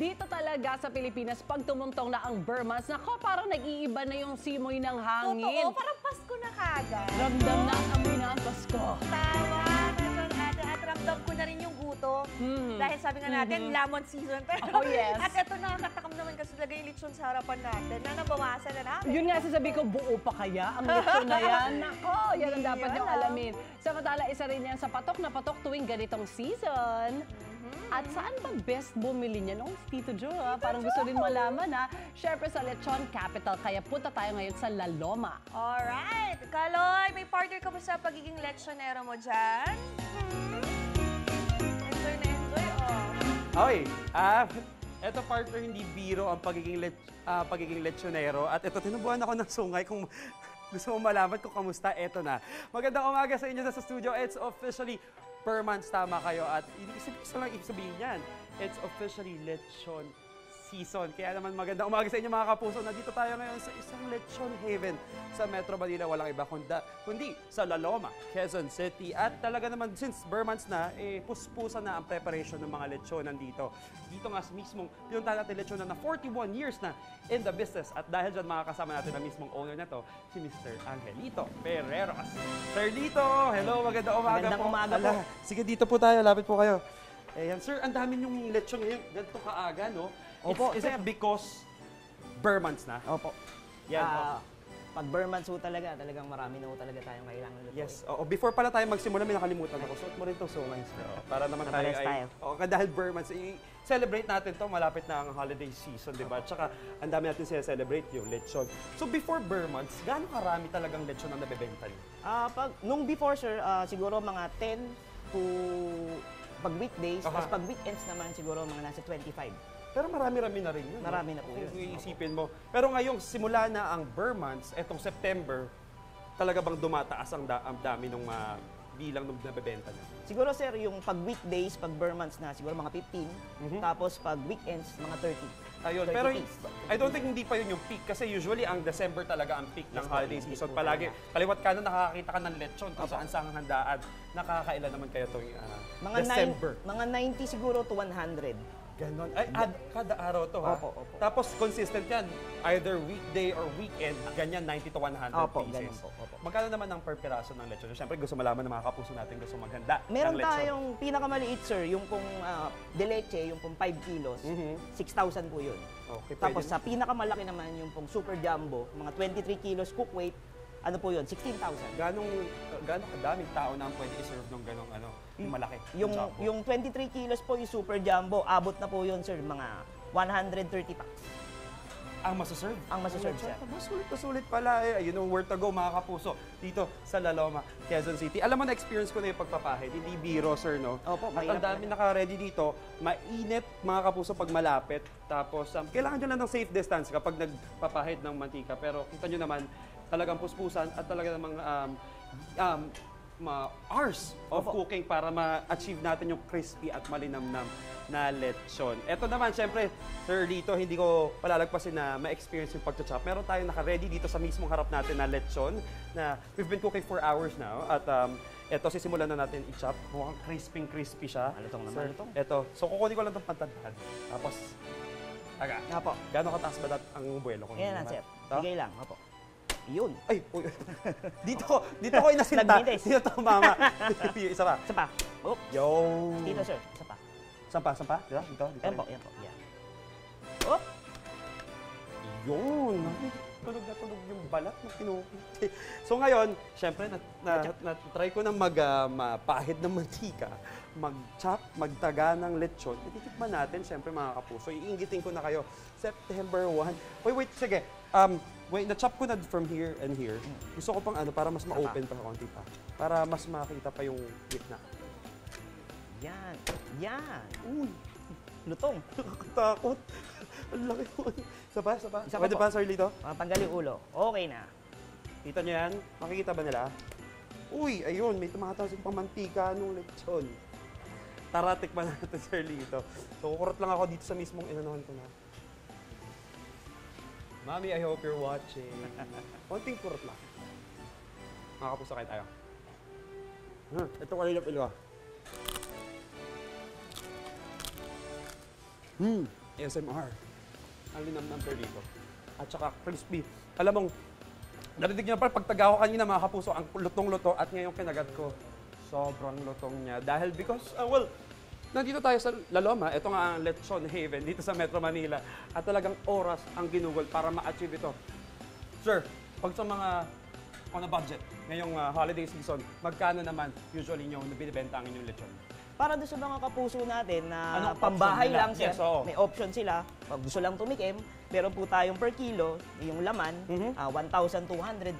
Dito talaga sa Pilipinas, pag tumungtong na ang Burmans, nako, parang nag-iiba na yung simoy ng hangin. Totoo, parang Pasko na kagad. Ramdam na ang amoy na ang Pasko. Tama. At ramdam ko na rin yung gutom. Dahil sabi nga natin, lemon season. Pero, Oh, yes. At ito, nakakatakam naman kasi talaga yung lechon sa harapan natin na nabawasan na namin. Yun nga sasabi ko, buo pa kaya ang lechon na yan? Nako, yan ang dapat Hindi niyong alam. alamin. Samantala, isa rin yan sa patok na patok tuwing ganitong season. At saan ba best bumili niya? Nung Tito Joe, parang gusto rin malaman, ha? Siyempre sa Lechon Capital, kaya punta tayo ngayon sa La Loma. Alright. Kaloy, may partner ka ba sa pagiging lechonero mo dyan? Enjoy na enjoy, oh. Okay, eto partner, hindi biro ang pagiging lechonero. At ito, tinubuhan ako ng sungay kung gusto mo malaman kung kamusta, eto na. Magandang umaga sa inyo sa studio. It's officially Burmans, tama kayo. At isa lang ibig sabihin yan. It's officially lechon season. Kaya naman magandang umaga sa inyo mga kapuso. Nandito tayo ngayon sa isang lechon haven sa Metro Manila. Walang iba kundi sa La Loma, Quezon City. At talaga naman, since Burmans na, puspusan na ang preparation ng mga lechonan dito. Dito nga mismong pinuntahan natin lechonan na 41 years na in the business. At dahil dyan makakasama natin ang mismong owner na to, si Mr. Angelito Ferreros. Sir Lito, hello, magandang umaga Magandang po. umaga po. Sige, dito po tayo, lapit po kayo. Ayan, sir, ang dami yung lechon ngayon. Ganito kaaga, no? Opo, Is it because Burmans na? Opo. Yan, oh. Pag Burmans ho talagang marami na ho talaga tayong kailangan lutuin. Yes. Oo, before pala tayo magsimula, may nakalimutan ako. Suot mo rin itong sungay, sir. Para naman tayo Pares tayo. dahil Burmans, i-celebrate natin to malapit na ang holiday season, di ba? Tsaka, ang dami natin celebrate yung lechon. So, before Burmans, gaano karami talagang lechon ang nabebenta niyo? Nung before, sir, siguro mga 10 to pag weekdays, Aha. tapos pag weekends naman siguro mga nasa 25. Pero marami-rami na rin yun. Marami na po yun. Kung iisipin mo. Pero ngayong simula na ang Burmans, etong September, talaga bang dumataas ang dami ng bilang ng nabebenta niya? Siguro, sir, yung pag weekdays, pag Burmans na, siguro mga 15. Tapos pag weekends, mga 30. Ayun, 30 pero piece. I don't think hindi pa yun yung peak kasi usually ang December talaga ang peak ng Yes, holiday yung peak season. po Palagi, talaga. kaliwat kanan nakakakita ka ng lechon kung saan saan handaan. Nakakailan naman kayo itong December. Mga 90 siguro to 100. Ganon. Ay, kada araw to, ha? Opo, opo. Tapos consistent yan. Either weekday or weekend, ganyan 90 to 100 Opo, pieces. ganun po, opo. Magkano naman ang per piraso ng lechon? Siyempre, gusto malaman ng mga kapuso natin gusto maghanda Meron ng lechon. tayong pinakamaliit, sir, yung pong de leche, yung pong 5 kilos, 6,000 po yun. Okay, Tapos pwede. sa pinakamalaki naman yung pong super jumbo, mga 23 kilos cook weight, ano po yun, 16,000. Ganong kadaming tao na ang pwede i-serve ng ganong yung malaki? Yung, jumbo? yung 23 kilos po yung super jumbo, abot na po yun, sir, mga 130 packs. Ang masaserve? Ang masaserve, sir. Sulit na sulit pala eh. Ayun, worth to go mga kapuso. Dito sa La Loma, Quezon City. Alam mo na experience ko na yung pagpapahid. Hindi biro, sir, no? Opo, At ang mahirap dami naka-ready dito. Mainit, mga kapuso, pag malapit. Tapos, kailangan nyo lang ng safe distance kapag nagpapahid ng mantika. Pero kita nyo naman, talagang puspusan at talaga namang hours of Opo. cooking para ma-achieve natin yung crispy at malinamnam na lechon. Ito naman, syempre, Sir Lito, hindi ko palalagpasin na ma-experience yung pagcha-chop. Meron tayong naka-ready dito sa mismong harap natin na lechon na we've been cooking for hours now. At ito, sisimulan na natin i-chop. Mukhang crispy siya. Malutong naman, Sir, malutong. ito. So, kukunin ko lang itong pantadhan. Tapos, Nga po. gano'ng kataas ba ang buwelo ko? Yan na, sir. Ito? Bigay lang, opo. Yun. Ay, uy. dito ko inasinta. Nagmitis. Dito to, mama. Isa pa. Isa pa. Oop. Yo. Dito, sir. Isa pa. Saan pa? Dito? Yan po, yan po. Yan. Oop. Yun. Tulog na tulog yung balat na kinukit. So ngayon, syempre, na-try ko na mapahid ng mantika, mag-chop, magtaga ng lechon. Ititikman natin, syempre mga kapuso. Iingitin ko na kayo. September 1. Wait, sige. Wait, na-chop ko na from here and here. Gusto ko pang para mas ma-open pa konti pa. Para mas makita pa yung gitna. Yan. Yan. Uy, Lutong. nakakatakot. Ang laki mo. Isa pa? Isa pa Pwede po. pa, Sir Lito? Tanggal yung ulo. Okay na. Kita nyo yan? Makikita ba nila? Uy, ayun, may tumatasig pang mantika nung lechon. Tara, tikman natin, Sir Lito. So, kukurot lang ako dito sa mismong inanuhan ko na. Mami, I hope you're watching. Konting kurot lang. Makakapusa kayo tayo. Ito kanina pilo. ASMR. Ang linam ng perito. At saka crispy. Alam mong, narinig niyo pa, pagtaga ko kanina mga kapuso, ang lutong-luto at ngayong kinagat ko, sobrang lutong niya. Dahil because, nandito tayo sa La Loma, ito nga ang Lechon Haven dito sa Metro Manila. At talagang oras ang ginugol para ma-achieve ito. Sir, pag sa mga on a budget, ngayong holiday season, magkano naman usually nyo binibenta ang inyong lechon? Para doon sa mga kapuso natin na Anong pambahay option nila? lang, sir, Yes, oo. may option sila. Pag gusto lang tumikim, meron po tayong per kilo, yung laman, 1,200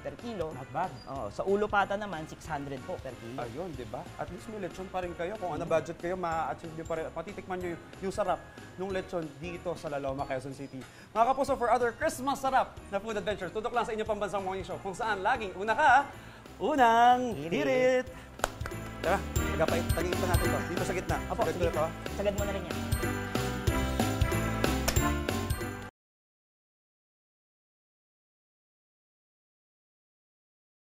per kilo. Not bad. Sa ulo pata naman, 600 po per kilo. Ayun, di ba? At least may lechon pa rin kayo. Kung ano budget kayo, ma-achieve nyo pa rin. At matitikman nyo yung sarap ng lechon dito sa La Loma, Quezon City. Mga kapuso, for other Christmas sarap na food adventure, tutok lang sa inyong pambansang morning show kung saan laging una ka, unang hirit. Tara, tagapait, tagiin pa natin to. Dito sa gitna. Opo, Sagad ko na to. sagad mo na rin yan.